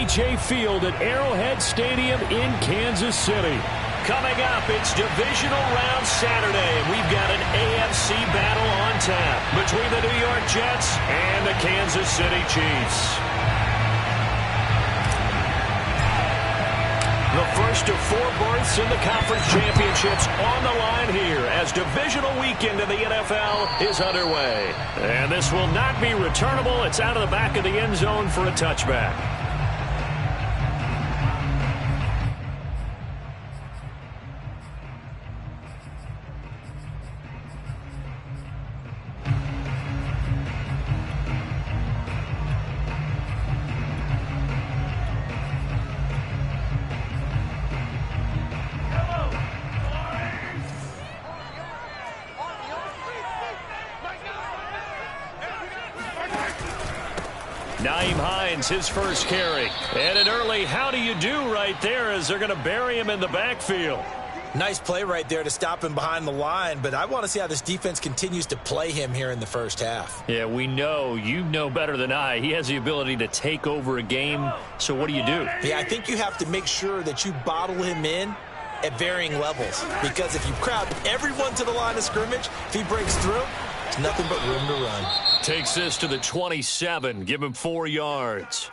O.J. Field at Arrowhead Stadium in Kansas City. Coming up, it's Divisional Round Saturday, and we've got an AFC battle on tap between the New York Jets and the Kansas City Chiefs. The first of 4 berths in the conference championships on the line here as divisional weekend in the NFL is underway. And this will not be returnable. It's out of the back of the end zone for a touchback. His first carry. And an early how do you do right there as they're going to bury him in the backfield. Nice play right there to stop him behind the line, but I want to see how this defense continues to play him here in the first half. Yeah, we know. You know better than I. He has the ability to take over a game, so what do you do? Yeah, I think you have to make sure that you bottle him in at varying levels, because if you crowd everyone to the line of scrimmage, if he breaks through, there's nothing but room to run. Takes this to the 27. Give him 4 yards.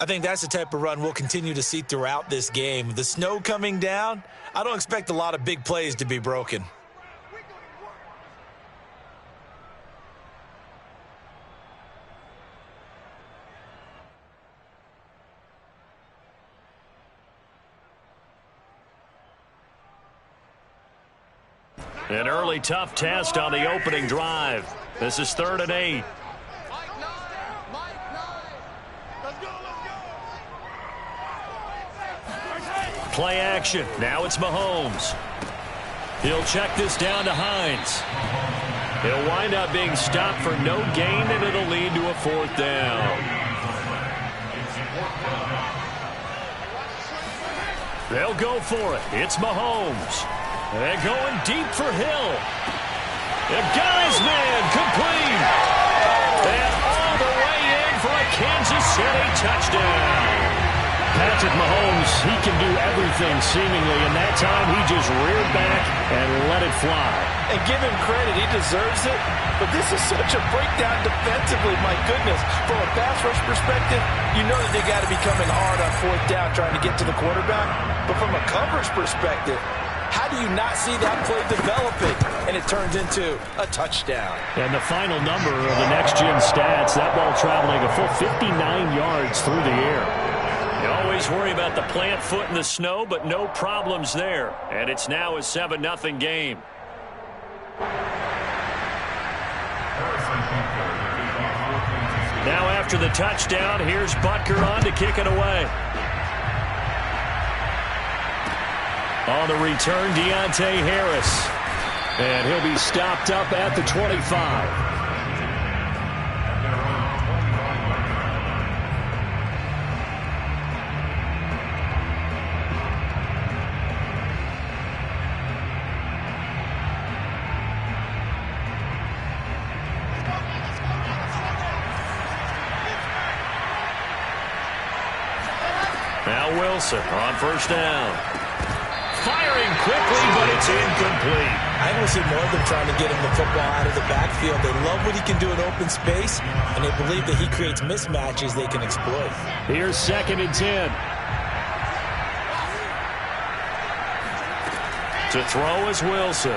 I think that's the type of run we'll continue to see throughout this game. The snow coming down, I don't expect a lot of big plays to be broken. An early tough test on the opening drive. This is 3rd and 8. Play action. Now it's Mahomes. He'll check this down to Hines. He'll wind up being stopped for no gain, and it'll lead to a 4th down. They'll go for it. It's Mahomes. They're going deep for Hill. The guy's man complete. And all the way in for a Kansas City touchdown. Patrick Mahomes, he can do everything seemingly, and that time he just reared back and let it fly. And give him credit, he deserves it, but this is such a breakdown defensively, my goodness. From a pass rush perspective, you know that they got to be coming hard on 4th down trying to get to the quarterback, but from a coverage perspective, how do you not see that play developing? And it turns into a touchdown. And the final number of the next-gen stats, that ball traveling a full 59 yards through the air. You always worry about the plant foot in the snow, but no problems there. And it's now a 7-0 game. Now after the touchdown, here's Butker on to kick it away. On the return, Deontay Harris. And he'll be stopped up at the 25. Now Wilson on 1st down. Firing quickly, but it's incomplete. I want to see more of them trying to get him the football out of the backfield. They love what he can do in open space, and they believe that he creates mismatches they can exploit. Here's 2nd and 10. To throw is Wilson.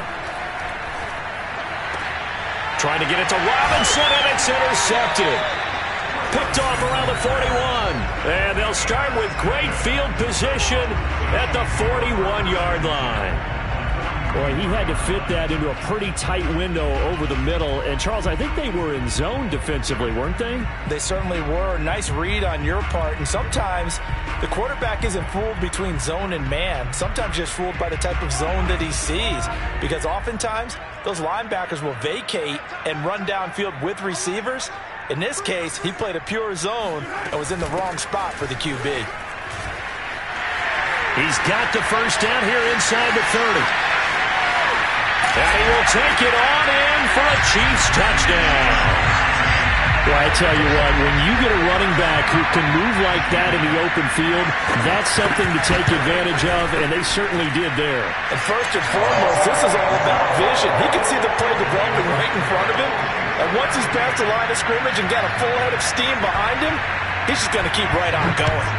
Trying to get it to Robinson, and it's intercepted. Picked off around the 41. And they'll start with great field position at the 41-yard line. Boy, he had to fit that into a pretty tight window over the middle. And, Charles, I think they were in zone defensively, weren't they? They certainly were. Nice read on your part. And sometimes the quarterback isn't fooled between zone and man. Sometimes just fooled by the type of zone that he sees. Because oftentimes those linebackers will vacate and run downfield with receivers. In this case, he played a pure zone and was in the wrong spot for the QB. He's got the 1st down here inside the 30. And he will take it on in for a Chiefs touchdown. Well, I tell you what, when you get a running back who can move like that in the open field, that's something to take advantage of, and they certainly did there. And first and foremost, this is all about vision. He can see the play developing right in front of him, and once he's past the line of scrimmage and got a full head of steam behind him, he's just going to keep right on going.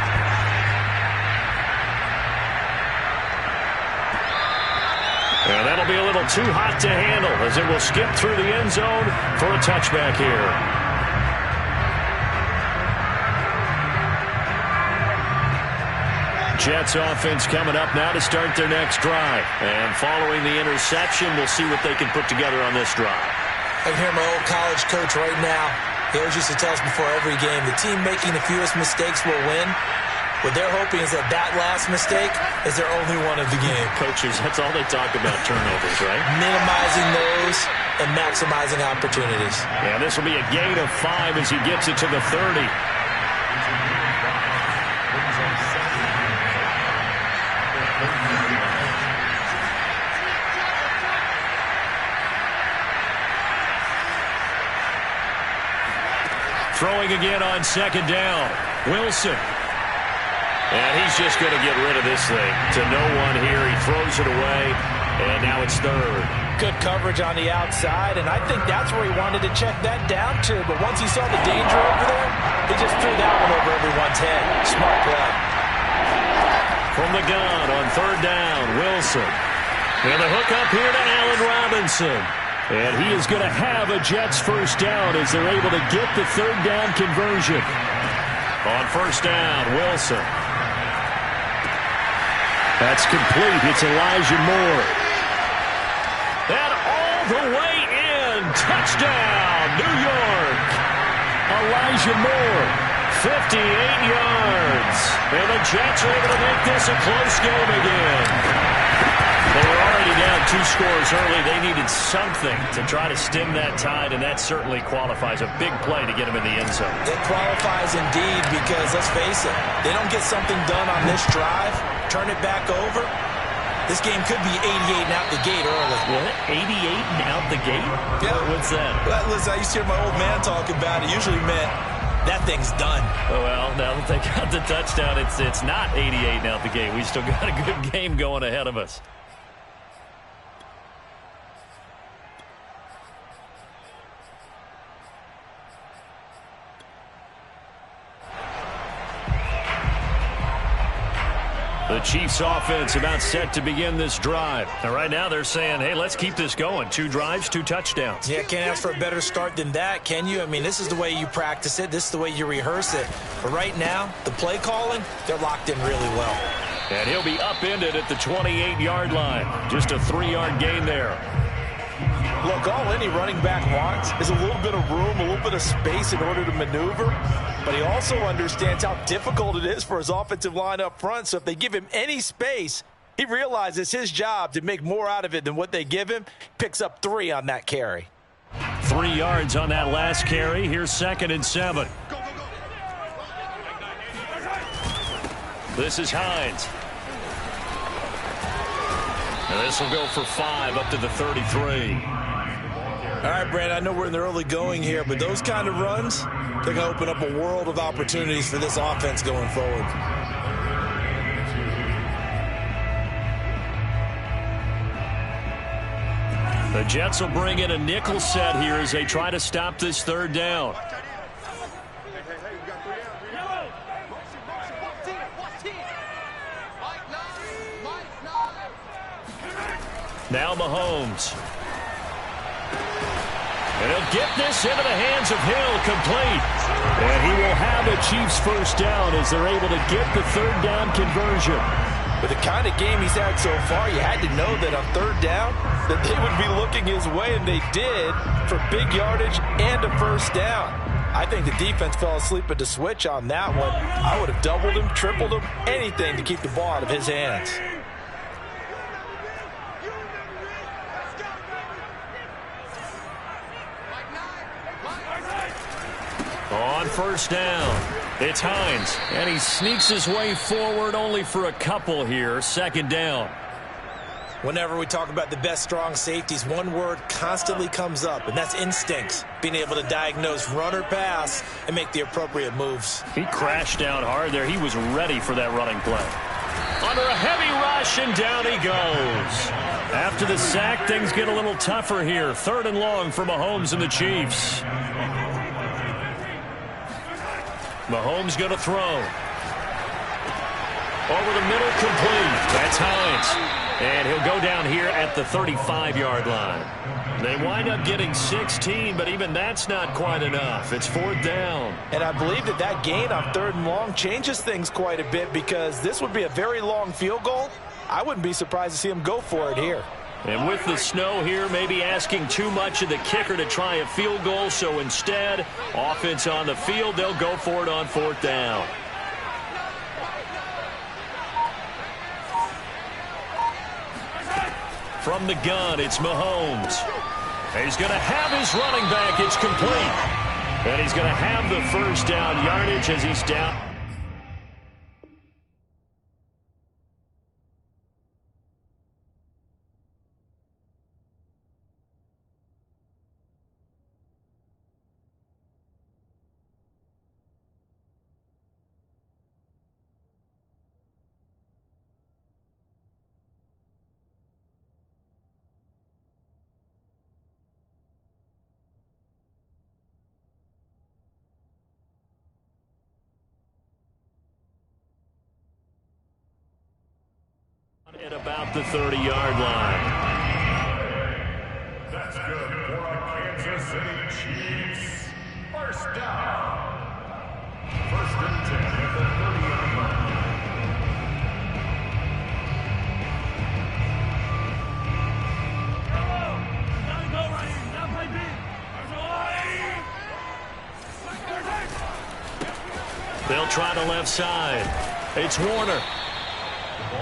And that'll be a little too hot to handle as it will skip through the end zone for a touchback here. Jets offense coming up now to start their next drive. And following the interception, we'll see what they can put together on this drive. I can hear my old college coach right now. He always used to tell us before every game, the team making the fewest mistakes will win. What they're hoping is that last mistake is their only one of the game. Coaches, that's all they talk about, turnovers, right? Minimizing those and maximizing opportunities. Yeah, this will be a gain of 5 as he gets it to the 30. Throwing again on second down. Wilson. And he's just going to get rid of this thing to no one here. He throws it away, and now it's third. Good coverage on the outside, and I think that's where he wanted to check that down to. But once he saw the danger over there, he just threw that one over everyone's head. Smart play. From the gun on third down, Wilson. And the hook up here to Allen Robinson. And he is going to have a Jets first down as they're able to get the third down conversion. On first down, Wilson. That's complete. It's Elijah Moore. And all the way in. Touchdown, New York. Elijah Moore, 58 yards. And the Jets are able to make this a close game again. They were already down 2 scores early. They needed something to try to stem that tide, and that certainly qualifies. A big play to get them in the end zone. It qualifies indeed because, let's face it, they don't get something done on this drive, turn it back over, this game could be 88 and out the gate early. What? 88 and out the gate? Yeah. What's that? Well, listen, I used to hear my old man talk about it. Usually meant that thing's done. Oh, well, now that they got the touchdown, it's not 88 and out the gate. We still got a good game going ahead of us. The Chiefs offense about set to begin this drive. And right now they're saying, hey, let's keep this going. 2 drives, 2 touchdowns. Yeah, can't ask for a better start than that, can you? I mean, this is the way you practice it. This is the way you rehearse it. But right now, the play calling, they're locked in really well. And he'll be upended at the 28-yard line. Just a 3-yard gain there. Look, all any running back wants is a little bit of room, a little bit of space in order to maneuver. But he also understands how difficult it is for his offensive line up front. So if they give him any space, he realizes his job to make more out of it than what they give him. Picks up 3 on that carry. 3 yards on that last carry. Here's 2nd and 7. This is Hines. And this will go for 5 up to the 33. All right, Brand, I know we're in the early going here, but those kind of runs, they're going to open up a world of opportunities for this offense going forward. The Jets will bring in a nickel set here as they try to stop this third down. Now Mahomes. And he'll get this into the hands of Hill, complete. And he will have a Chiefs first down as they're able to get the third down conversion. With the kind of game he's had so far, you had to know that on third down that they would be looking his way, and they did, for big yardage and a first down. I think the defense fell asleep at the switch on that one. I would have doubled him, tripled him, anything to keep the ball out of his hands. On first down, it's Hines, and he sneaks his way forward only for a couple here. 2nd down. Whenever we talk about the best strong safeties, one word constantly comes up, and that's instincts. Being able to diagnose run or pass and make the appropriate moves. He crashed down hard there. He was ready for that running play. Under a heavy rush, and down he goes. After the sack, things get a little tougher here. 3rd and long for Mahomes and the Chiefs. Mahomes going to throw. Over the middle, complete. That's Hines. And he'll go down here at the 35-yard line. They wind up getting 16, but even that's not quite enough. It's 4th down. And I believe that gain on 3rd and long changes things quite a bit, because this would be a very long field goal. I wouldn't be surprised to see him go for it here. And with the snow here, maybe asking too much of the kicker to try a field goal. So instead, offense on the field, they'll go for it on 4th down. From the gun, it's Mahomes. He's going to have his running back. It's complete. And he's going to have the 1st down yardage as he's down. At about the 30-yard line. That's good for the Kansas City Chiefs. 1st down. 1st and 10 at the 30-yard line. They'll try the left side. It's Warner.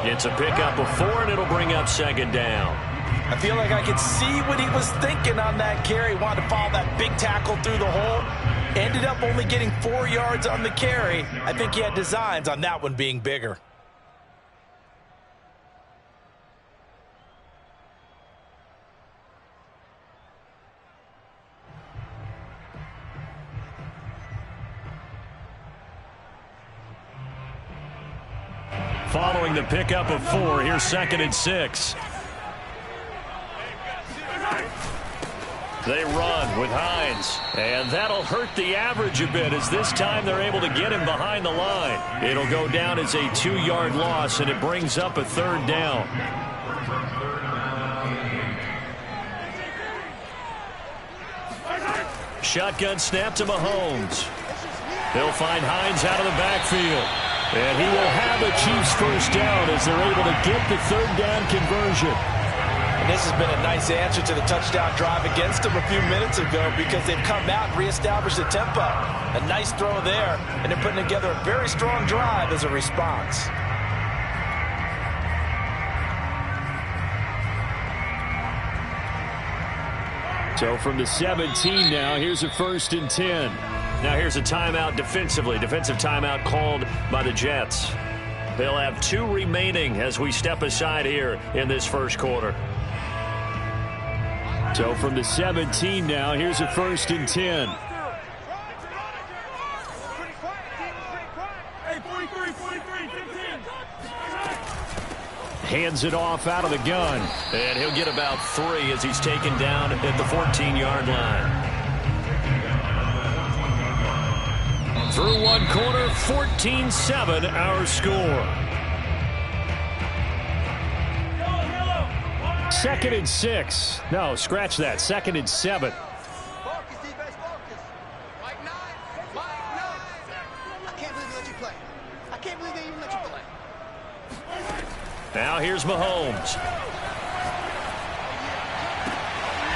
It's a pickup of 4, and it'll bring up 2nd down. I feel like I could see what he was thinking on that carry. Wanted to follow that big tackle through the hole. Ended up only getting 4 yards on the carry. I think he had designs on that one being bigger. Following the pickup of 4, here's 2nd and 6. They run with Hines, and that'll hurt the average a bit, as this time they're able to get him behind the line. It'll go down as a 2-yard loss, and it brings up a 3rd down. Shotgun snap to Mahomes. He'll find Hines out of the backfield. And he will have a Chiefs 1st down as they're able to get the 3rd down conversion. And this has been a nice answer to the touchdown drive against them a few minutes ago, because they've come out and reestablished the tempo. A nice throw there, and they're putting together a very strong drive as a response. So from the 17 now, here's a 1st and 10. Now here's a timeout defensively. Defensive timeout called by the Jets. They'll have 2 remaining as we step aside here in this 1st quarter. So from the 17 now, here's a 1st and 10. Hands it off out of the gun. And he'll get about 3 as he's taken down at the 14-yard line. Through 1 quarter, 14-7 our score. 2nd and 6. No, scratch that. 2nd and 7. Focus, defense, focus. Mike 9. I can't believe they let you play. I can't believe they even let you play. Now here's Mahomes.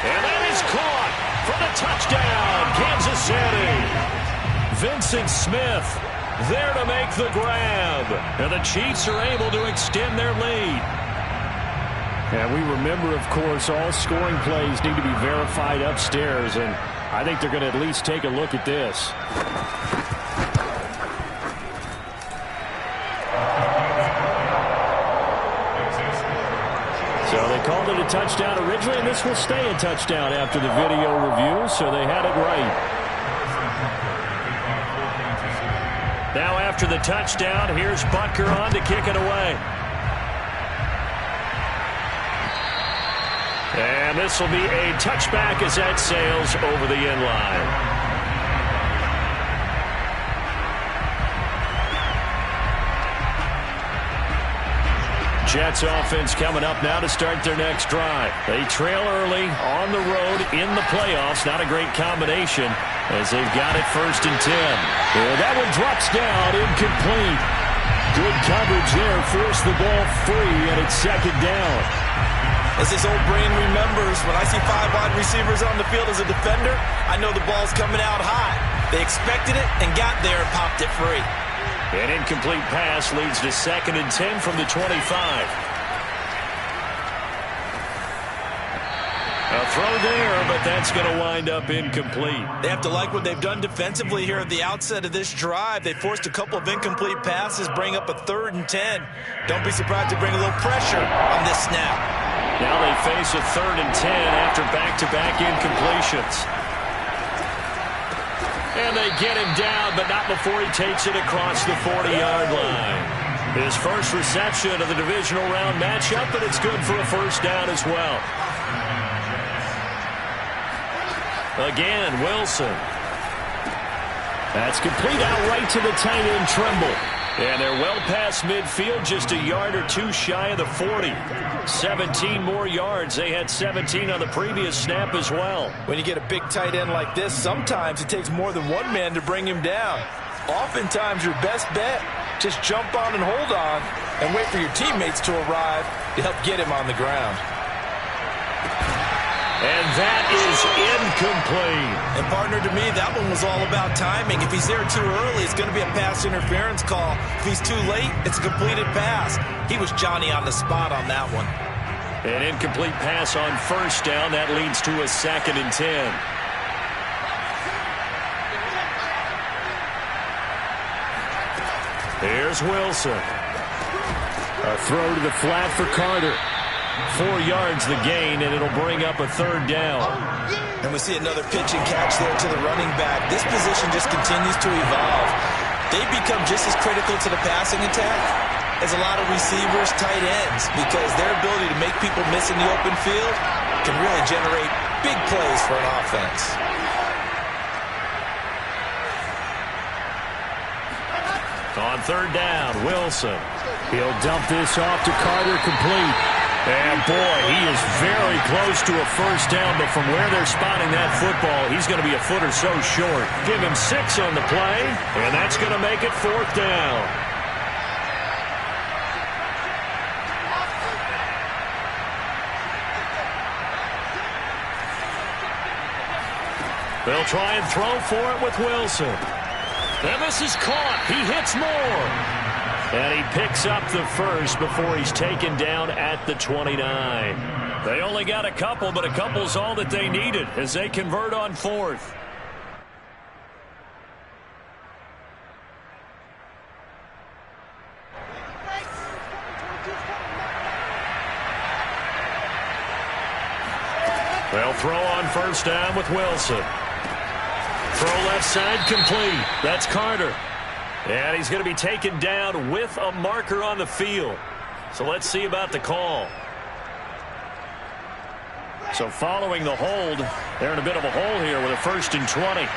And that is caught for the touchdown, Kansas City. Vincent Smith there to make the grab. And the Chiefs are able to extend their lead. And we remember, of course, all scoring plays need to be verified upstairs. And I think they're going to at least take a look at this. So they called it a touchdown originally, and this will stay a touchdown after the video review, so they had it right. Now after the touchdown, here's Butker on to kick it away. And this will be a touchback as that sails over the end line. Jets offense coming up now to start their next drive. They trail early on the road in the playoffs. Not a great combination as they've got it 1st and 10. Yeah, that one drops down, incomplete. Good coverage there, forced the ball free, and it's 2nd down. As this old brain remembers, when I see 5 wide receivers on the field as a defender, I know the ball's coming out high. They expected it and got there and popped it free. An incomplete pass leads to 2nd and 10 from the 25. A throw there, but that's going to wind up incomplete. They have to like what they've done defensively here at the outset of this drive. They forced a couple of incomplete passes, bring up a 3rd and 10. Don't be surprised to bring a little pressure on this snap. Now they face a 3rd and 10 after back-to-back incompletions. And they get him down, but not before he takes it across the 40-yard line. His first reception of the divisional round matchup, but it's good for a 1st down as well. Again, Wilson. That's complete out right to the tight end, Trimble. And they're well past midfield, just a yard or 2 shy of the 40. 17 more yards. They had 17 on the previous snap as well. When you get a big tight end like this, sometimes it takes more than one man to bring him down. Oftentimes, your best bet, just jump on and hold on and wait for your teammates to arrive to help get him on the ground. And that is incomplete. And, partner, to me, that one was all about timing. If he's there too early, it's going to be a pass interference call. If he's too late, it's a completed pass. He was Johnny on the spot on that one. An incomplete pass on 1st down. That leads to a 2nd and 10. Here's Wilson. A throw to the flat for Carter. 4 yards the gain, and it'll bring up a 3rd down. And we see another pitch and catch there to the running back. This position just continues to evolve. They become just as critical to the passing attack as a lot of receivers, tight ends, because their ability to make people miss in the open field can really generate big plays for an offense. On 3rd down, Wilson. He'll dump this off to Carter, complete. And, boy, he is very close to a 1st down, but from where they're spotting that football, he's going to be a foot or so short. Give him 6 on the play, and that's going to make it 4th down. They'll try and throw for it with Wilson. And this is caught. He hits more. And he picks up the 1st before he's taken down at the 29. They only got a couple, but a couple's all that they needed as they convert on 4th. They'll throw on 1st down with Wilson. Throw left side, complete. That's Carter. And he's going to be taken down with a marker on the field. So let's see about the call. So following the hold, they're in a bit of a hole here with a 1st and 20.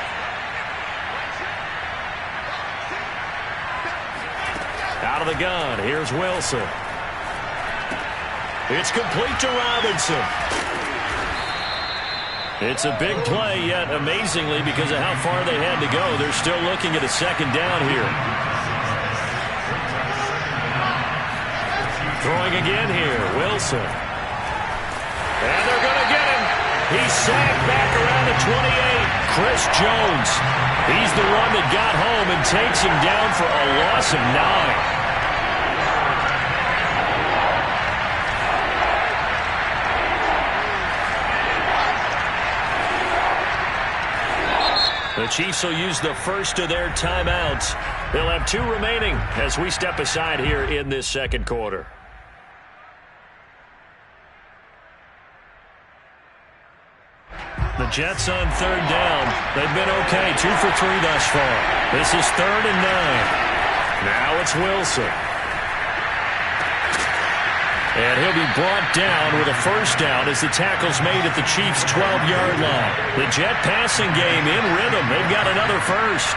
Out of the gun, here's Wilson. It's complete to Robinson. It's a big play, yet amazingly, because of how far they had to go, they're still looking at a 2nd down here. Throwing again here, Wilson. And they're going to get him. He's sacked back around the 28. Chris Jones. He's the one that got home and takes him down for a loss of 9. The Chiefs will use the 1st of their timeouts. They'll have 2 remaining as we step aside here in this 2nd quarter. The Jets on third down. They've been okay, 2 for 3 thus far. This is 3rd and 9. Now it's Wilson. And he'll be brought down with a first down as the tackle's made at the Chiefs' 12-yard line. The Jet passing game in rhythm. They've got another first.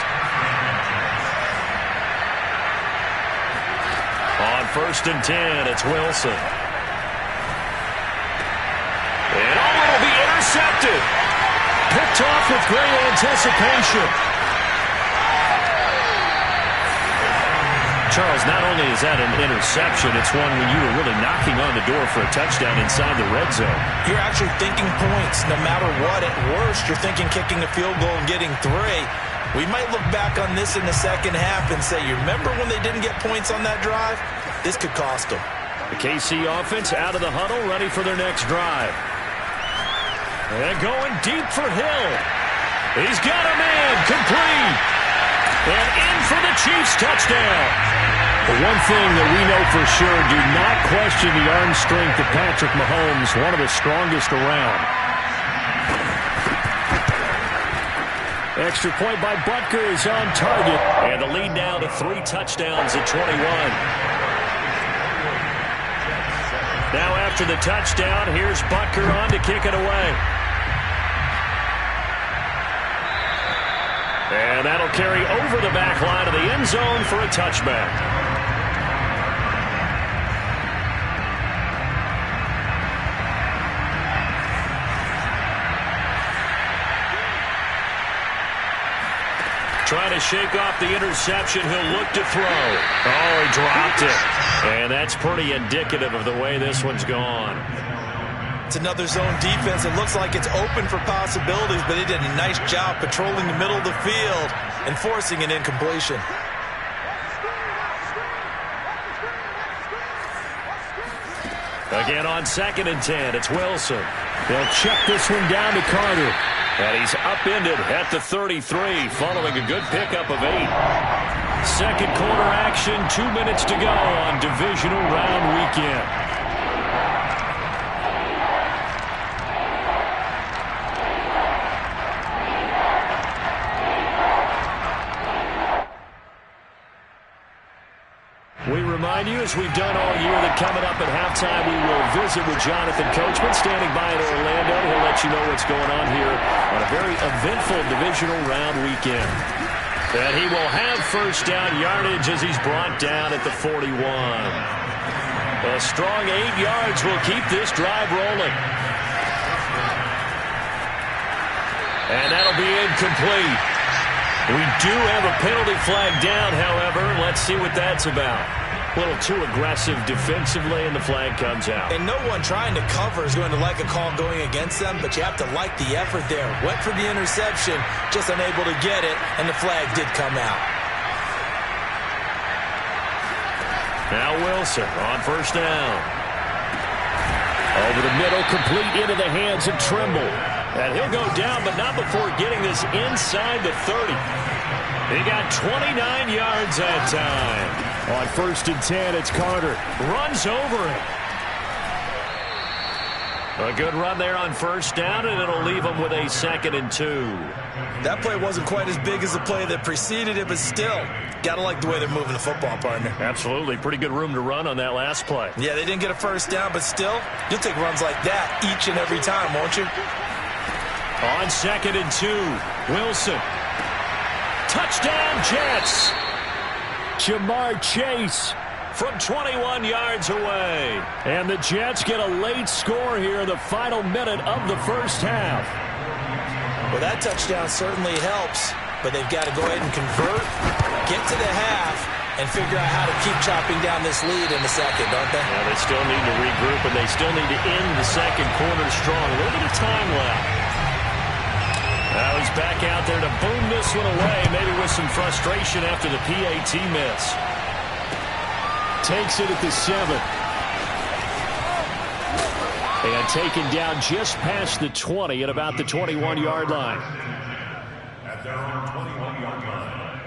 On 1st and 10, it's Wilson. And it'll be intercepted. Picked off with great anticipation. Charles, not only is that an interception, it's one when you were really knocking on the door for a touchdown inside the red zone. You're actually thinking points no matter what. At worst, you're thinking kicking a field goal and getting 3. We might look back on this in the second half and say, you remember when they didn't get points on that drive? This could cost them. The KC offense out of the huddle, ready for their next drive. And going deep for Hill. He's got a man, complete. And in for the Chiefs touchdown. The one thing that we know for sure, do not question the arm strength of Patrick Mahomes, one of the strongest around. Extra point by Butker is on target. And the lead now to 3 touchdowns at 21. Now after the touchdown, here's Butker on to kick it away. And that'll carry over the back line of the end zone for a touchback. Trying to shake off the interception. He'll look to throw. Oh, he dropped it. And that's pretty indicative of the way this one's gone. It's another zone defense. It looks like it's open for possibilities, but they did a nice job patrolling the middle of the field and forcing an incompletion. Again on 2nd and 10, it's Wilson. They'll check this one down to Carter. And he's upended at the 33 following a good pickup of 8. Second quarter action, 2 minutes to go on divisional round weekend. We remind you, as we've done all year, that coming up at halftime, we will visit with Jonathan Coachman, standing by in Orlando. He'll let you know what's going on here on a very eventful divisional round weekend. And he will have first down yardage as he's brought down at the 41. A strong 8 yards will keep this drive rolling. And that'll be incomplete. We do have a penalty flag down, however. Let's see what that's about. A little too aggressive defensively, and the flag comes out. And no one trying to cover is going to like a call going against them, but you have to like the effort there. Went for the interception, just unable to get it, and the flag did come out. Now Wilson on first down. Over the middle, complete into the hands of Trimble. And he'll go down, but not before getting this inside the 30. He got 29 yards that time. On 1st and 10, it's Carter. Runs over him. A good run there on first down, and it'll leave him with a 2nd and 2. That play wasn't quite as big as the play that preceded it, but still, got to like the way they're moving the football, partner. Absolutely. Pretty good room to run on that last play. Yeah, they didn't get a first down, but still, you'll take runs like that each and every time, won't you? On 2nd and 2, Wilson. Touchdown, Jets. Jamar Chase from 21 yards away. And the Jets get a late score here in the final minute of the first half. Well, that touchdown certainly helps, but they've got to go ahead and convert, get to the half, and figure out how to keep chopping down this lead in the second, don't they? Yeah, they still need to regroup, and they still need to end the second quarter strong. A little bit of time left. Now he's back out there to boom this one away, maybe with some frustration after the PAT miss. Takes it at the 7. And taken down just past the 20 at about the 21-yard line. At their own 21-yard line.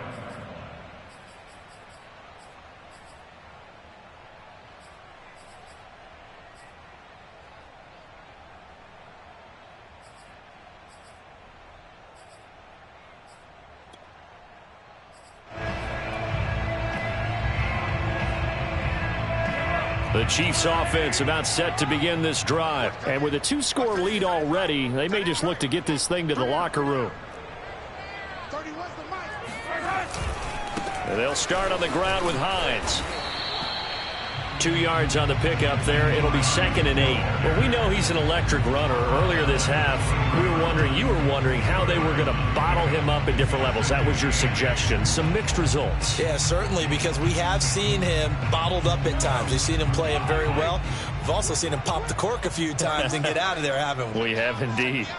The Chiefs offense about set to begin this drive. And with a 2-score lead already, they may just look to get this thing to the locker room. And they'll start on the ground with Hines. 2 yards on the pickup there. It'll be 2nd and 8. Well, we know he's an electric runner. Earlier this half, you were wondering how they were going to bottle him up at different levels. That was your suggestion. Some mixed results. Yeah, certainly, because we have seen him bottled up at times. We've seen him play him very well. We've also seen him pop the cork a few times and get out of there, haven't we? We have indeed.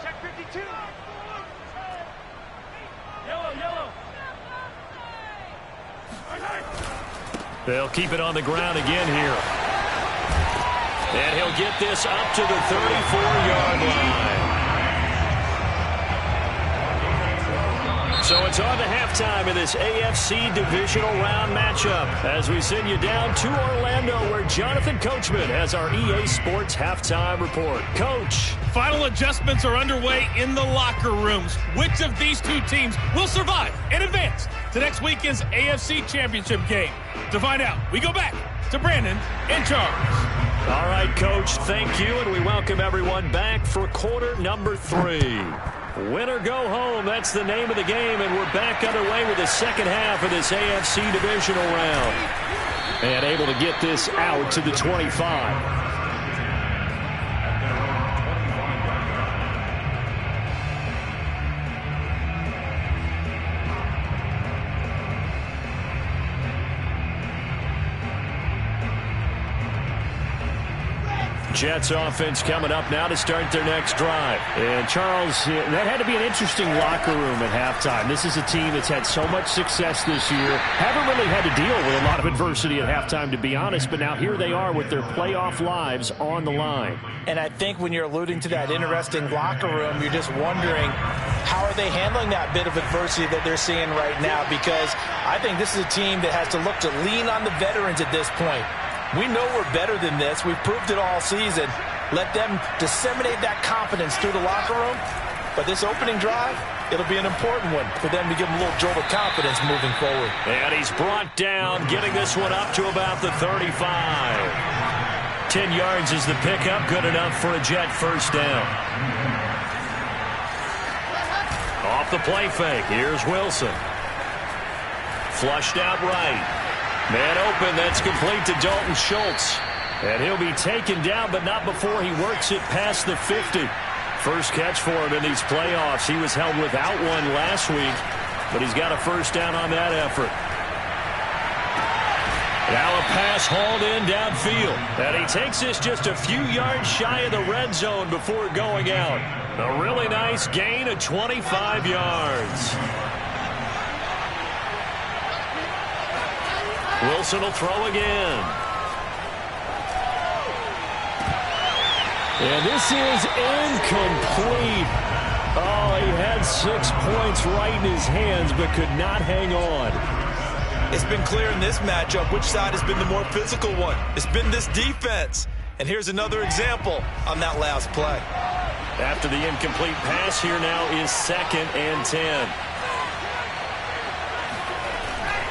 Check 52. They'll keep it on the ground again here. And he'll get this up to the 34-yard line. So it's on to halftime in this AFC divisional round matchup as we send you down to Orlando where Jonathan Coachman has our EA Sports halftime report. Coach. Final adjustments are underway in the locker rooms. Which of these two teams will survive and advance to next weekend's AFC Championship game? To find out, we go back to Brandon in charge. All right, Coach, thank you, and we welcome everyone back for quarter number 3. Win or go home, that's the name of the game, and we're back underway with the second half of this AFC divisional round. And able to get this out to the 25. Jets offense coming up now to start their next drive. And Charles, that had to be an interesting locker room at halftime. This is a team that's had so much success this year. Haven't really had to deal with a lot of adversity at halftime, to be honest, but now here they are with their playoff lives on the line. And I think when you're alluding to that interesting locker room, you're just wondering how are they handling that bit of adversity that they're seeing right now, because I think this is a team that has to look to lean on the veterans at this point. We know we're better than this. We've proved it all season. Let them disseminate that confidence through the locker room. But this opening drive, it'll be an important one for them to give them a little jolt of confidence moving forward. And he's brought down, getting this one up to about the 35. 10 yards is the pickup, good enough for a Jet first down. Off the play fake, here's Wilson. Flushed out right. Man open, that's complete to Dalton Schultz. And he'll be taken down, but not before he works it past the 50. First catch for him in these playoffs. He was held without one last week, but he's got a first down on that effort. Now a pass hauled in downfield. And he takes this just a few yards shy of the red zone before going out. A really nice gain of 25 yards. Wilson will throw again. And this is incomplete. Oh, he had 6 points right in his hands, but could not hang on. It's been clear in this matchup which side has been the more physical one. It's been this defense. And here's another example on that last play. After the incomplete pass, here now is 2nd and 10.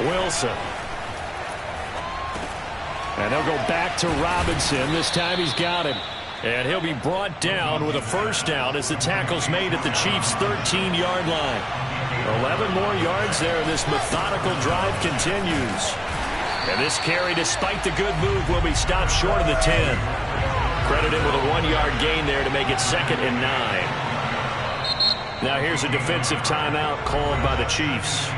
Wilson. And they'll go back to Robinson. This time he's got him. And he'll be brought down with a first down as the tackle's made at the Chiefs' 13-yard line. 11 more yards there, and this methodical drive continues. And this carry, despite the good move, will be stopped short of the 10. Credited with a 1-yard gain there to make it 2nd and 9. Now here's a defensive timeout called by the Chiefs.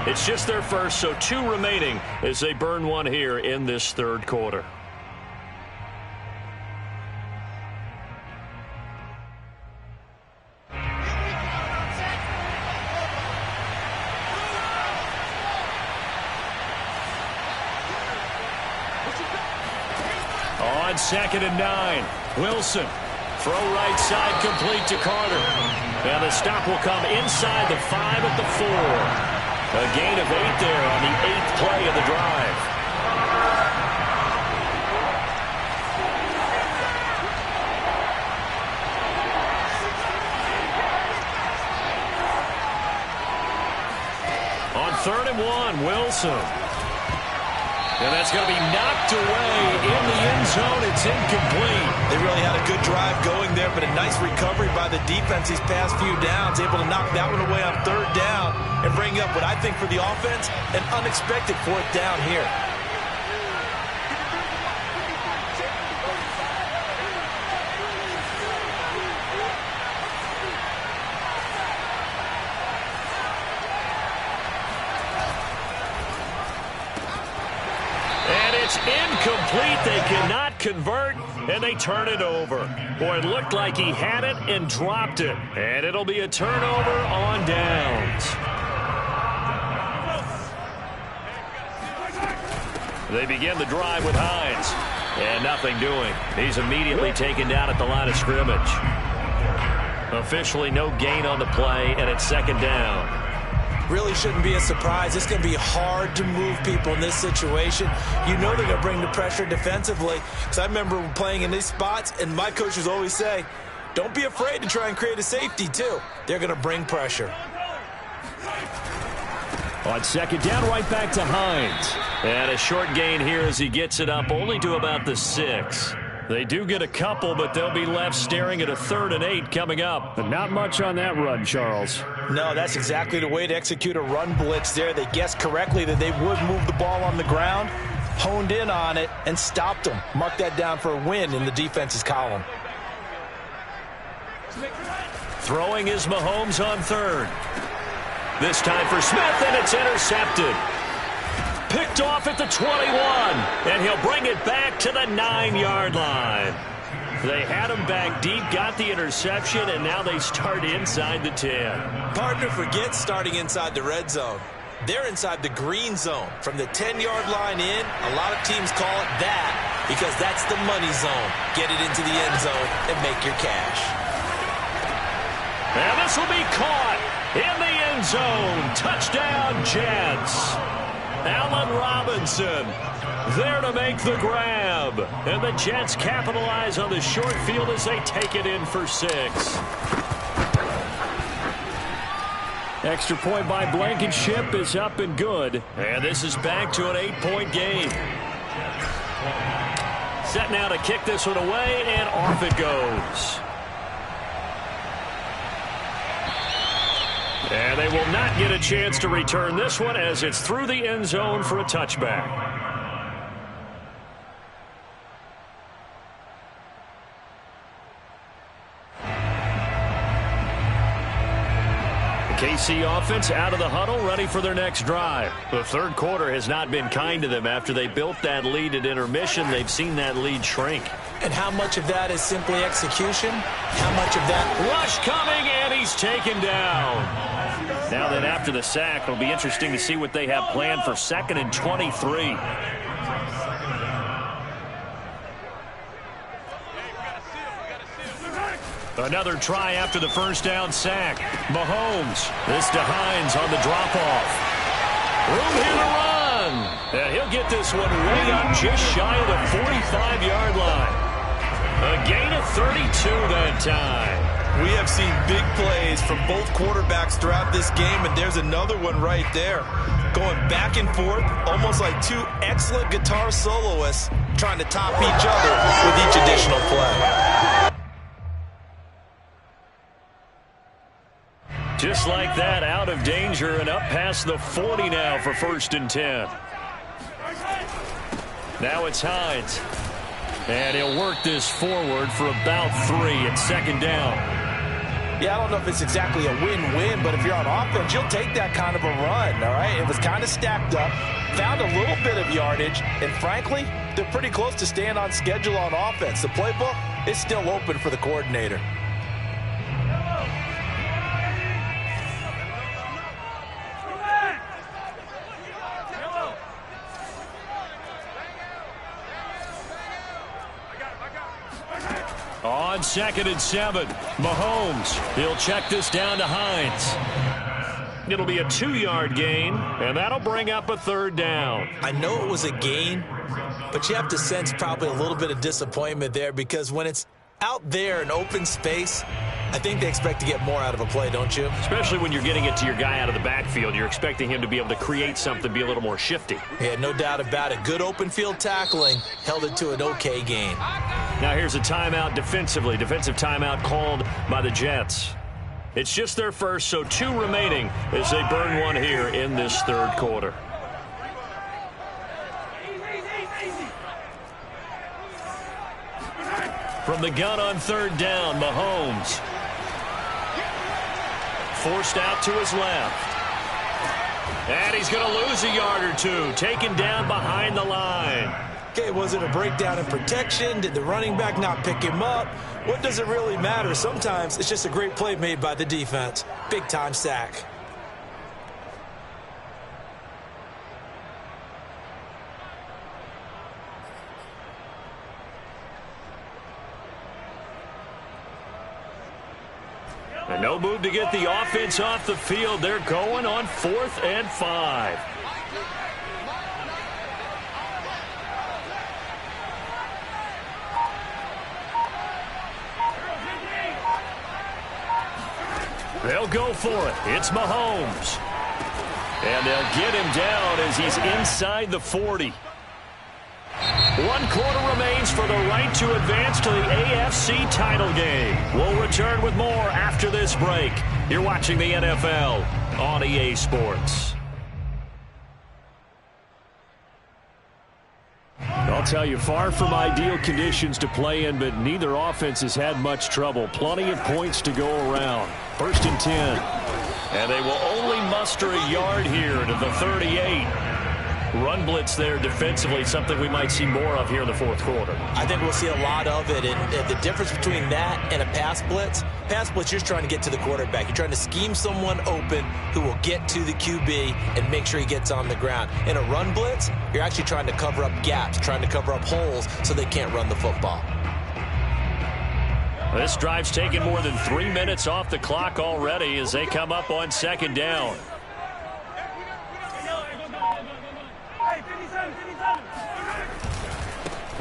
It's just their first, so 2 remaining as they burn one here in this third quarter. On 2nd and 9, Wilson. Throw right side complete to Carter. And the stop will come inside the 5 at the 4. A gain of 8 there on the 8th play of the drive. On 3rd and 1, Wilson. And that's going to be knocked away in the end zone. It's incomplete. They really had a good drive going there, but a nice recovery by the defense these past few downs, able to knock that one away on third down and bring up what I think for the offense, an unexpected fourth down here. It's incomplete. They cannot convert, and they turn it over. Boy, it looked like he had it and dropped it. And it'll be a turnover on downs. They begin the drive with Hines. And nothing doing. He's immediately taken down at the line of scrimmage. Officially no gain on the play, and it's second down. Really shouldn't be a surprise. It's going to be hard to move people in this situation. You know they're going to bring the pressure defensively. Because I remember playing in these spots, and my coaches always say, don't be afraid to try and create a safety, too. They're going to bring pressure. On second down, right back to Hines. And a short gain here as he gets it up only to about the 6. They do get a couple, but they'll be left staring at a 3rd and 8 coming up. But not much on that run, Charles. No, that's exactly the way to execute a run blitz there. They guessed correctly that they would move the ball on the ground, honed in on it, and stopped them. Mark that down for a win in the defense's column. Throwing is Mahomes on 3rd. This time for Smith, and it's intercepted. Picked off at the 21, and he'll bring it back to the 9-yard line. They had him back deep, got the interception, and now they start inside the 10. Partner forgets starting inside the red zone. They're inside the green zone. From the 10-yard line in, a lot of teams call it that because that's the money zone. Get it into the end zone and make your cash. And this will be caught in the end zone. Touchdown, Jets. Allen Robinson there to make the grab. And the Jets capitalize on the short field as they take it in for 6. Extra point by Blankenship is up and good. And this is back to an 8-point game. Set now to kick this one away, and off it goes. And they will not get a chance to return this one as it's through the end zone for a touchback. KC offense out of the huddle, ready for their next drive. The third quarter has not been kind to them. After they built that lead at intermission, they've seen that lead shrink. And how much of that is simply execution? How much of that? Rush coming, and he's taken down. Now then, after the sack, it'll be interesting to see what they have planned for 2nd and 23. Another try after the first down sack. Mahomes. This to Hines on the drop-off. Room here to run. And he'll get this one way up just shy of the 45-yard line. A gain of 32 that time. We have seen big plays from both quarterbacks throughout this game, and there's another one right there. Going back and forth, almost like two excellent guitar soloists trying to top each other with each additional play. Just like that, out of danger and up past the 40 now for 1st and 10. Now it's Hines. And he'll work this forward for about 3 at 2nd down. Yeah, I don't know if it's exactly a win-win, but if you're on offense, you'll take that kind of a run, all right? It was kind of stacked up, found a little bit of yardage, and frankly, they're pretty close to staying on schedule on offense. The playbook is still open for the coordinator. On 2nd and 7, Mahomes. He'll check this down to Hines. It'll be a 2-yard gain, and that'll bring up a 3rd down. I know it was a gain, but you have to sense probably a little bit of disappointment there because when it's out there in open space, I think they expect to get more out of a play, don't you? Especially when you're getting it to your guy out of the backfield. You're expecting him to be able to create something, be a little more shifty. Yeah, no doubt about it. Good open field tackling held it to an okay gain. Now here's a timeout defensively. Defensive timeout called by the Jets. It's just their first, so 2 remaining as they burn one here in this third quarter. From the gun on third down, Mahomes. Forced out to his left. And he's going to lose a yard or 2. Taken down behind the line. Okay, was it a breakdown in protection? Did the running back not pick him up? What does it really matter? Sometimes it's just a great play made by the defense. Big-time sack. And no move to get the offense off the field. They're going on 4th and 5. They'll go for it. It's Mahomes. And they'll get him down as he's inside the 40. 1 quarter remains for the right to advance to the AFC title game. We'll return with more after this break. You're watching the NFL on EA Sports. I'll tell you, far from ideal conditions to play in, but neither offense has had much trouble. Plenty of points to go around. 1st and 10. And they will only muster a yard here to the 38. Run blitz there defensively, something we might see more of here in the 4th quarter. I think we'll see a lot of it, and the difference between that and a pass blitz, you're just trying to get to the quarterback. You're trying to scheme someone open who will get to the QB and make sure he gets on the ground. In a run blitz, you're actually trying to cover up gaps, trying to cover up holes so they can't run the football. This drive's taken more than 3 minutes off the clock already as they come up on 2nd down.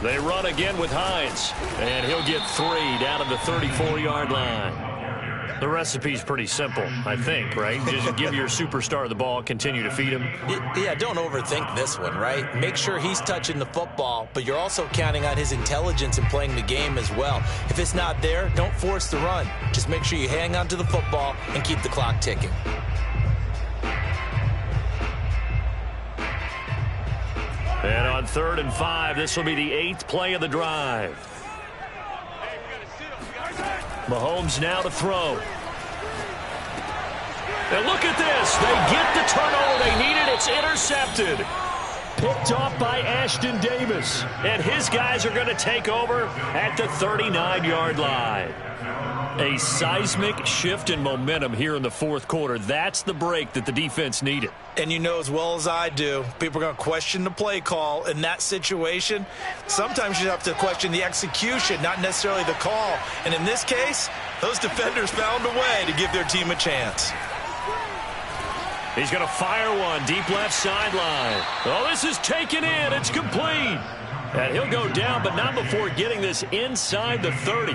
They run again with Hines, and he'll get 3 down at the 34-yard line. The recipe's pretty simple, I think, right? Just give your superstar the ball, continue to feed him. Yeah, don't overthink this one, right? Make sure he's touching the football, but you're also counting on his intelligence in playing the game as well. If it's not there, don't force the run. Just make sure you hang on to the football and keep the clock ticking. And on 3rd and 5, this will be the 8th play of the drive. Mahomes now to throw. And look at this. They get the turnover they needed. It's intercepted. Picked off by Ashton Davis. And his guys are going to take over at the 39-yard line. A seismic shift in momentum here in the 4th quarter. That's the break that the defense needed. And you know as well as I do, people are going to question the play call in that situation. Sometimes you have to question the execution, not necessarily the call. And in this case, those defenders found a way to give their team a chance. He's going to fire one deep left sideline. Oh, this is taken in. It's complete. And he'll go down, but not before getting this inside the 30.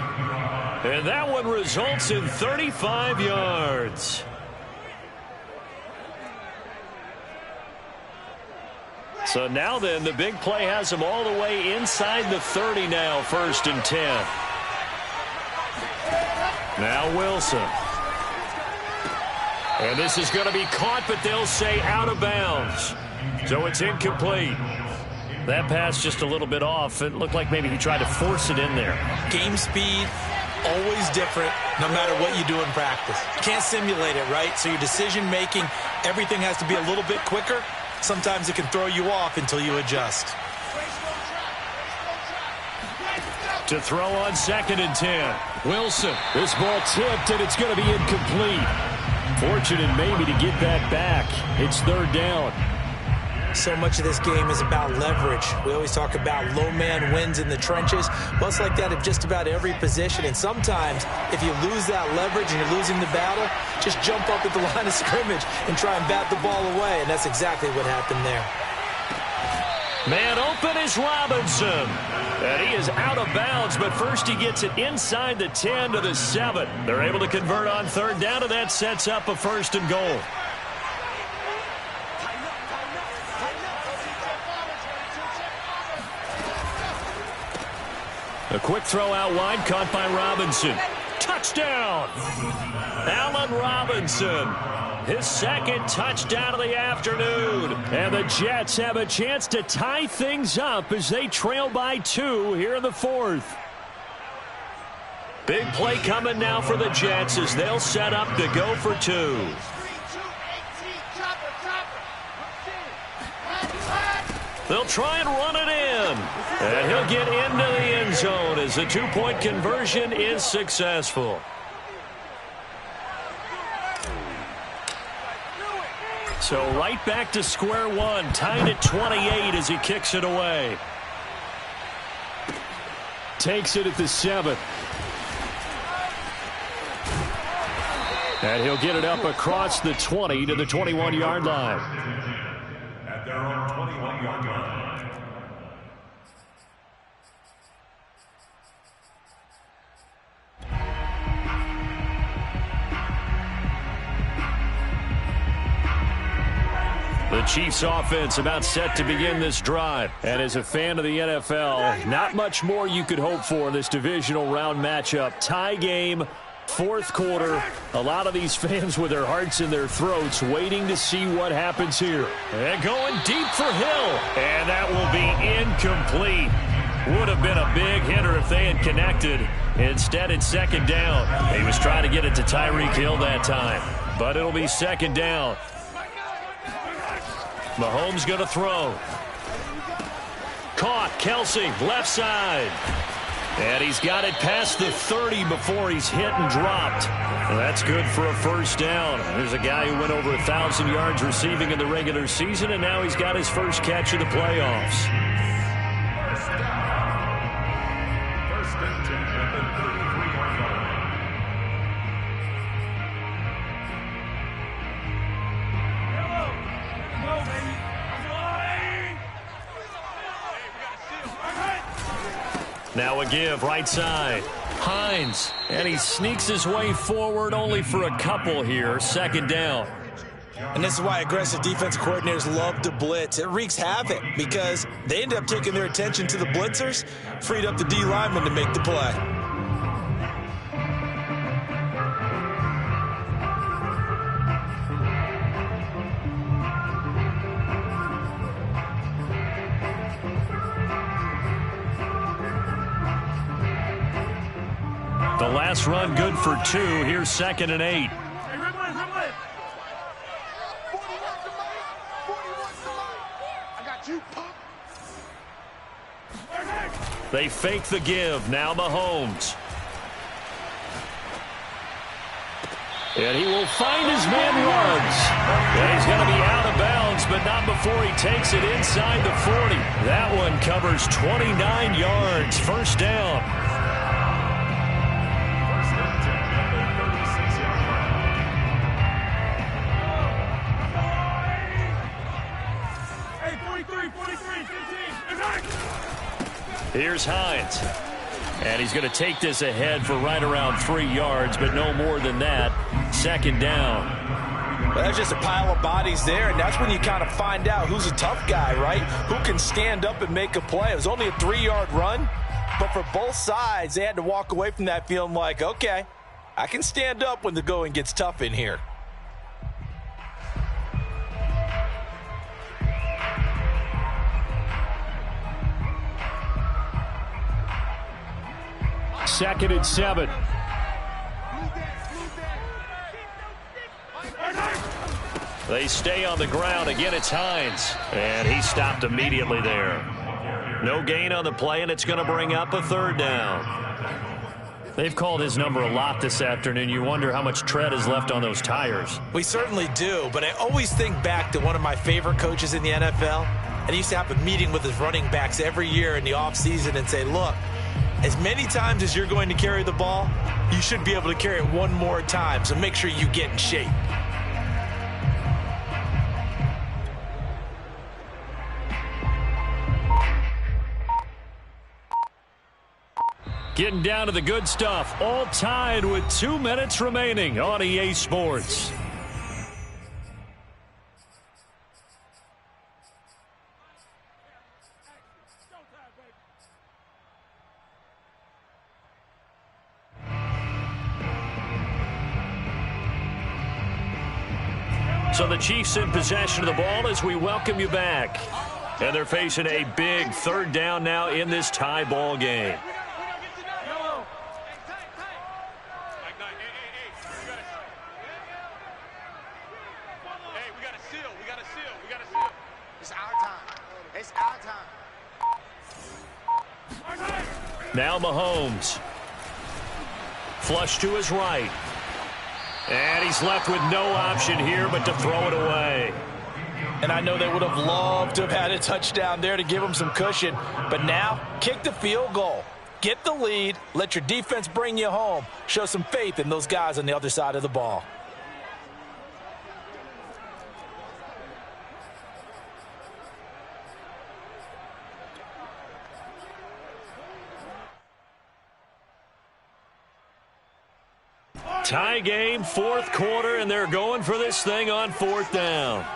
And that one results in 35 yards. So now then, the big play has him all the way inside the 30 now, 1st and 10. Now Wilson. And this is going to be caught, but they'll say out of bounds. So it's incomplete. That pass just a little bit off. It looked like maybe he tried to force it in there. Game speed, always different, no matter what you do in practice. You can't simulate it, right? So your decision-making, everything has to be a little bit quicker. Sometimes it can throw you off until you adjust. To throw on 2nd and 10. Wilson. This ball tipped, and it's going to be incomplete. Fortunate maybe to get that back. It's 3rd down. So much of this game is about leverage. We always talk about low man wins in the trenches. Well, it's like that of just about every position. And sometimes, if you lose that leverage and you're losing the battle, just jump up at the line of scrimmage and try and bat the ball away. And that's exactly what happened there. Man open is Robinson. And he is out of bounds, but first he gets it inside the 10 to the 7. They're able to convert on third down, and that sets up a 1st and goal. A quick throw out wide, caught by Robinson. Touchdown! Allen Robinson. His 2nd touchdown of the afternoon. And the Jets have a chance to tie things up as they trail by 2 here in the 4th. Big play coming now for the Jets as they'll set up to go for 2. They'll try and run it in. And he'll get into the end zone as the 2-point conversion is successful. So right back to square one, tied at 28 as he kicks it away. Takes it at the 7. And he'll get it up across the 20 to the 21-yard line. At their own 21-yard line. The Chiefs offense about set to begin this drive. And as a fan of the NFL, not much more you could hope for in this divisional round matchup. Tie game, 4th quarter. A lot of these fans with their hearts in their throats waiting to see what happens here. And going deep for Hill. And that will be incomplete. Would have been a big hitter if they had connected. Instead, it's 2nd down. He was trying to get it to Tyreek Hill that time. But it'll be 2nd down. Mahomes going to throw. Caught. Kelsey, left side. And he's got it past the 30 before he's hit and dropped. Well, that's good for a 1st down. There's a guy who went over 1,000 yards receiving in the regular season, and now he's got his first catch of the playoffs. 1st down. 1st and 10 at the 33-yard line. Now a give, right side. Hines, and he sneaks his way forward only for a couple here. 2nd down. And this is why aggressive defensive coordinators love to blitz. It wreaks havoc because they end up taking their attention to the blitzers, freed up the D lineman to make the play. The last run good for 2. Here's 2nd and 8. They fake the give. Now Mahomes. And he will find his man runs. And he's going to be out of bounds, but not before he takes it inside the 40. That one covers 29 yards. 1st down. Here's Hines. And he's going to take this ahead for right around 3 yards, but no more than that. 2nd down. Well, there's just a pile of bodies there, and that's when you kind of find out who's a tough guy, right? Who can stand up and make a play. It was only a 3-yard run, but for both sides, they had to walk away from that feeling like, okay, I can stand up when the going gets tough in here. Second and 7. They stay on the ground. Again, it's Hines. And he stopped immediately there. No gain on the play, and it's going to bring up a 3rd down. They've called his number a lot this afternoon. You wonder how much tread is left on those tires. We certainly do, but I always think back to one of my favorite coaches in the NFL. And he used to have a meeting with his running backs every year in the offseason and say, look, as many times as you're going to carry the ball, you should be able to carry it one more time, so make sure you get in shape. Getting down to the good stuff. All tied with 2 minutes remaining on EA Sports. So the Chiefs in possession of the ball as we welcome you back. And they're facing a big third down now in this tie ball game. Now Mahomes. Flush to his right. And he's left with no option here but to throw it away. And I know they would have loved to have had a touchdown there to give them some cushion. But now, kick the field goal. Get the lead. Let your defense bring you home. Show some faith in those guys on the other side of the ball. Tie game, fourth quarter, and they're going for this thing on fourth down.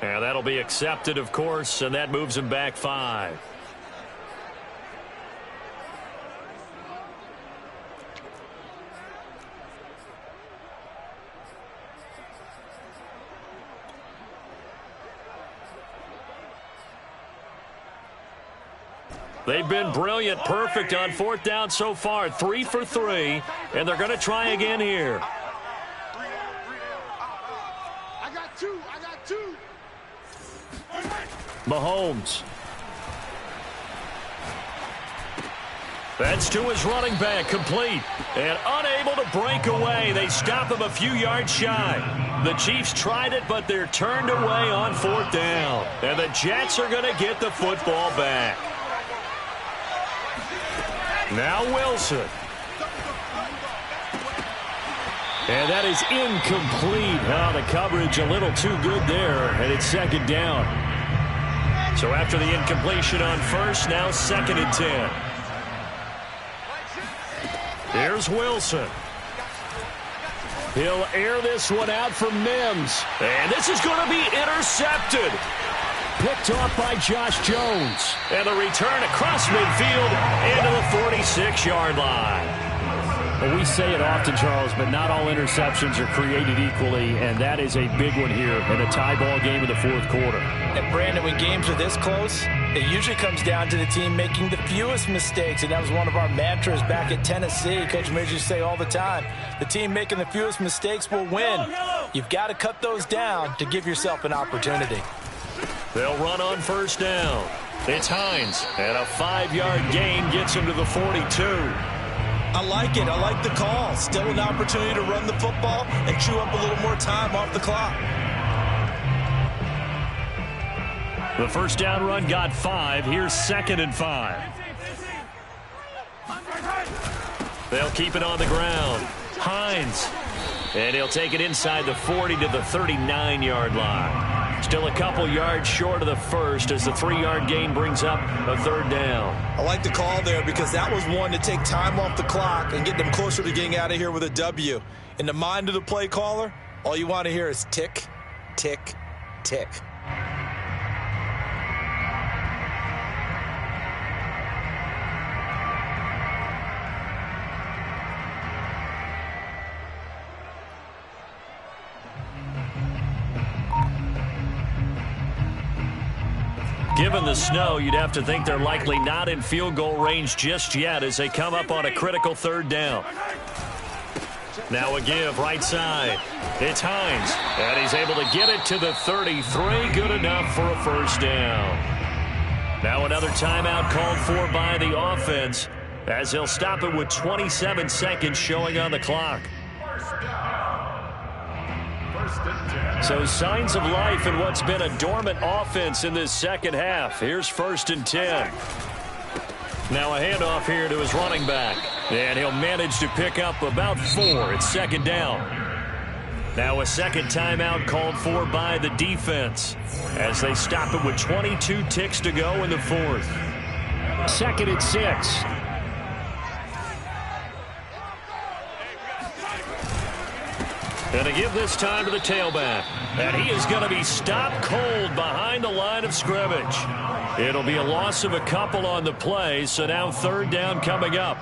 And that'll be accepted, of course, and that moves him back 5. They've been brilliant, perfect on fourth down so far. 3 for 3, and they're going to try again here. I got two. Mahomes. That's to his running back, complete. And unable to break away. They stop him a few yards shy. The Chiefs tried it, but they're turned away on fourth down. And the Jets are going to get the football back. Now Wilson. And that is incomplete. Oh, the coverage a little too good there, and it's second down. So after the incompletion on first, now second and 10. Here's Wilson. He'll air this one out for Mims. And this is going to be intercepted. Picked off by Josh Jones. And the return across midfield into the 46-yard line. Well, we say it often, Charles, but not all interceptions are created equally, and that is a big one here in a tie ball game in the fourth quarter. And, Brandon, when games are this close, it usually comes down to the team making the fewest mistakes, and that was one of our mantras back at Tennessee. Coach Mears used to say all the time, the team making the fewest mistakes will win. You've got to cut those down to give yourself an opportunity. They'll run on first down. It's Hines, and a 5-yard gain gets him to the 42. I like it. I like the call. Still an opportunity to run the football and chew up a little more time off the clock. The first down run got 5. Here's second and 5. They'll keep it on the ground. Hines. And he'll take it inside the 40 to the 39-yard line. Still a couple yards short of the first as the 3-yard gain brings up a third down. I like the call there because that was one to take time off the clock and get them closer to getting out of here with a W. In the mind of the play caller, all you want to hear is tick, tick, tick. Given the snow, you'd have to think they're likely not in field goal range just yet as they come up on a critical third down. Now a give right side. It's Hines, and he's able to get it to the 33. Good enough for a first down. Now another timeout called for by the offense as they'll stop it with 27 seconds showing on the clock. So signs of life in what's been a dormant offense in this second half. Here's first and 10. Now a handoff here to his running back. And he'll manage to pick up about 4. It's second down. Now a second timeout called for by the defense as they stop it with 22 ticks to go in the fourth. 2nd and 6. And to give this time to the tailback. And he is going to be stopped cold behind the line of scrimmage. It'll be a loss of a couple on the play, so now 3rd down coming up.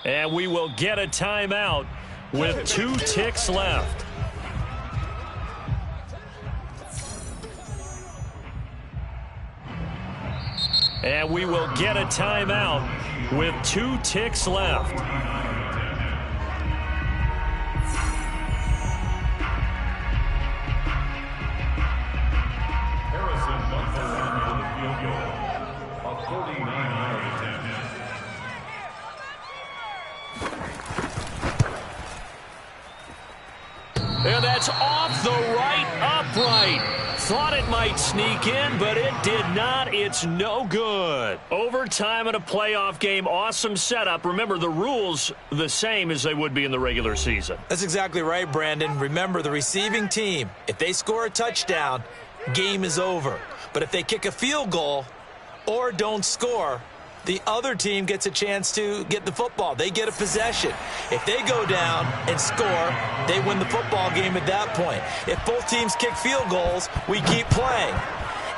And we will get a timeout with 2 ticks left. And we will get a timeout with 2 ticks left. Harrison Butler on the field goal of 49-yard attempt. And that's off the right upright. Thought it might sneak in, but it did not. It's no good. Overtime in a playoff game, awesome setup. Remember, the rules the same as they would be in the regular season. That's exactly right, Brandon. Remember, the receiving team, if they score a touchdown, game is over. But if they kick a field goal or don't score, the other team gets a chance to get the football. They get a possession. If they go down and score, they win the football game at that point. If both teams kick field goals, we keep playing.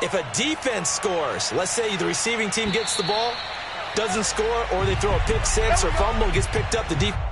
If a defense scores, let's say the receiving team gets the ball, doesn't score, or they throw a pick six or fumble, gets picked up, the defense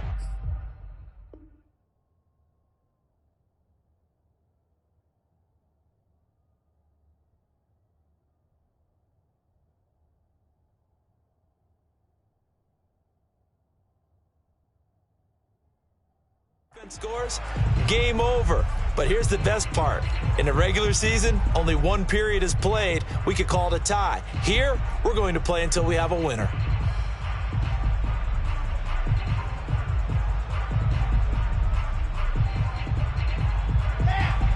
scores, game over. But here's the best part. In the regular season, only 1 period is played. We could call it a tie. Here, we're going to play until we have a winner.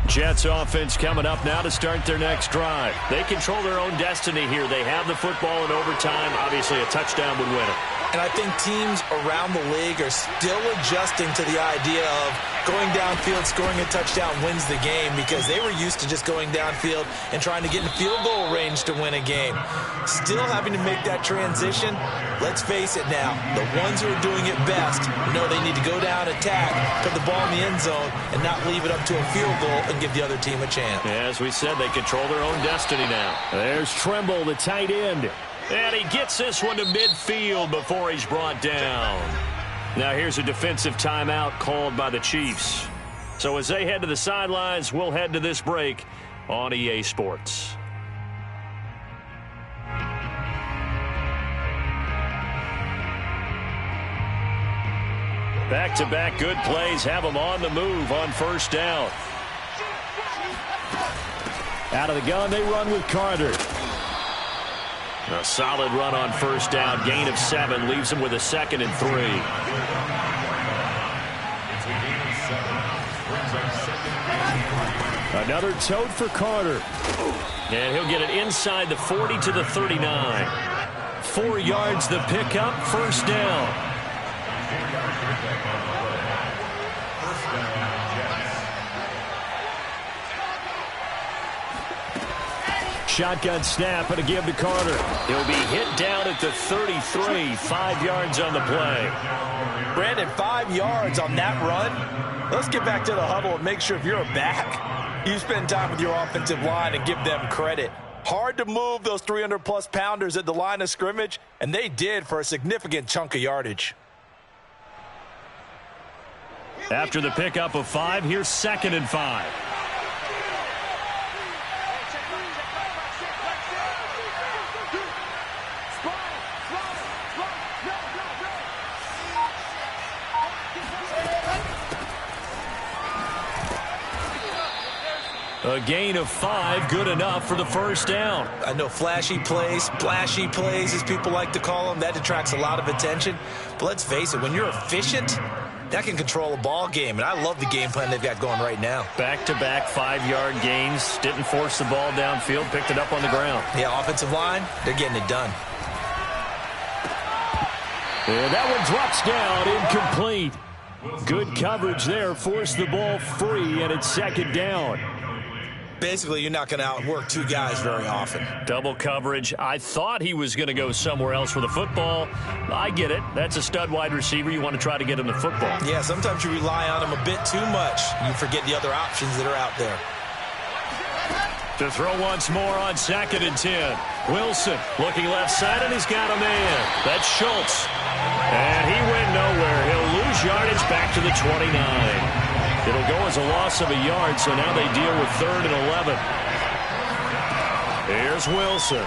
Jets offense coming up now to start their next drive. They control their own destiny here. They have the football in overtime. Obviously, a touchdown would win it. And I think teams around the league are still adjusting to the idea of going downfield, scoring a touchdown wins the game, because they were used to just going downfield and trying to get in field goal range to win a game. Still having to make that transition. Let's face it now, the ones who are doing it best know they need to go down, attack, put the ball in the end zone, and not leave it up to a field goal and give the other team a chance. As we said, they control their own destiny now. There's Tremble, the tight end. And he gets this one to midfield before he's brought down. Now here's a defensive timeout called by the Chiefs. So as they head to the sidelines, we'll head to this break on EA Sports. Back-to-back good plays have them on the move on first down. Out of the gun, they run with Carter. A solid run on first down. Gain of 7 leaves him with a 2nd and 3. Another tote for Carter. And he'll get it inside the 40 to the 39. 4 yards the pickup, first down. Shotgun snap and a give to Carter. He'll be hit down at the 33, 5 yards on the play. Brandon, 5 yards on that run. Let's get back to the huddle and make sure if you're a back, you spend time with your offensive line and give them credit. Hard to move those 300-plus pounders at the line of scrimmage, and they did for a significant chunk of yardage. After the pickup of 5, here's 2nd and 5. A gain of 5, good enough for the first down. I know flashy plays, splashy plays, as people like to call them, that attracts a lot of attention. But let's face it, when you're efficient, that can control a ball game, and I love the game plan they've got going right now. Back-to-back 5-yard gains. Didn't force the ball downfield. Picked it up on the ground. Yeah, offensive line, they're getting it done. And that one drops down, incomplete. Good coverage there. Forced the ball free, and it's second down. Basically, you're not going to outwork two guys very often. Double coverage. I thought he was going to go somewhere else for the football. I get it. That's a stud wide receiver. You want to try to get him the football. Yeah, sometimes you rely on him a bit too much. You forget the other options that are out there. To throw once more on 2nd and 10. Wilson looking left side, and he's got a man. That's Schultz. And he went nowhere. He'll lose yardage back to the 29. It'll go as a loss of a yard, so now they deal with 3rd and 11. Here's Wilson.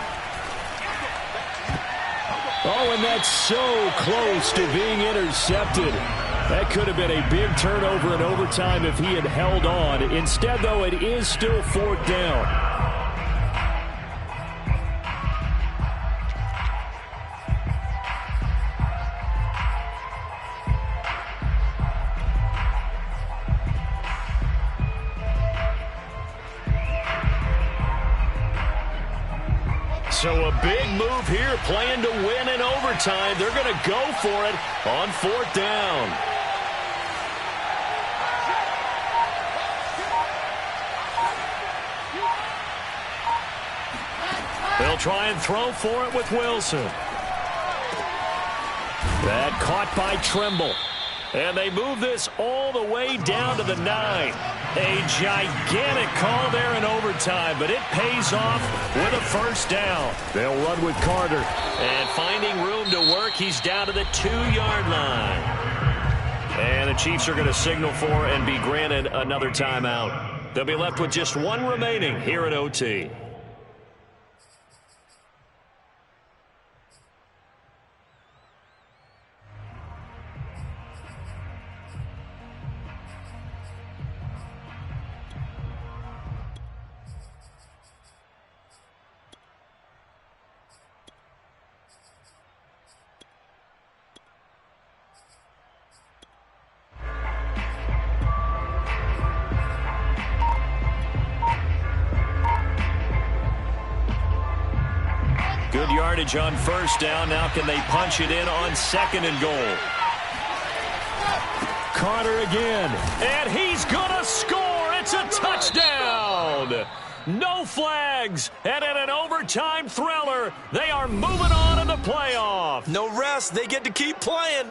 Oh, and that's so close to being intercepted. That could have been a big turnover in overtime if he had held on. Instead, though, it is still 4th down. So a big move here, playing to win in overtime. They're going to go for it on 4th down. They'll try and throw for it with Wilson. That caught by Tremble. And they move this all the way down to the 9. A gigantic call there in overtime, but it pays off with a 1st down. They'll run with Carter. And finding room to work, he's down to the 2-yard line. And the Chiefs are going to signal for and be granted another timeout. They'll be left with just one remaining here at OT. Good yardage on 1st down. Now can they punch it in on 2nd and goal? Carter again. And he's going to score. It's a touchdown. No flags. And in an overtime thriller, they are moving on in the playoff. No rest. They get to keep playing.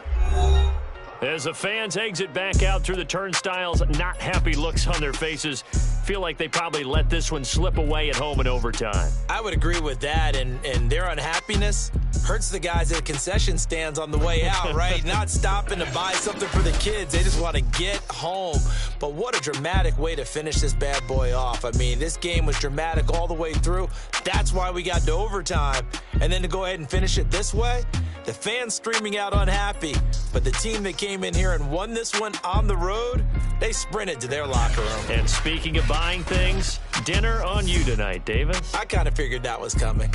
As the fans exit back out through the turnstiles, not happy looks on their faces. Feel like they probably let this one slip away at home in overtime. I would agree with that, and their unhappiness hurts the guys at concession stands on the way out, right? Not stopping to buy something for the kids. They just want to get home. But what a dramatic way to finish this bad boy off. I mean, this game was dramatic all the way through. That's why we got to overtime. And then to go ahead and finish it this way, the fans streaming out unhappy. But the team that came in here and won this one on the road, they sprinted to their locker room. And speaking of buying things, dinner on you tonight, Davis. I kind of figured that was coming.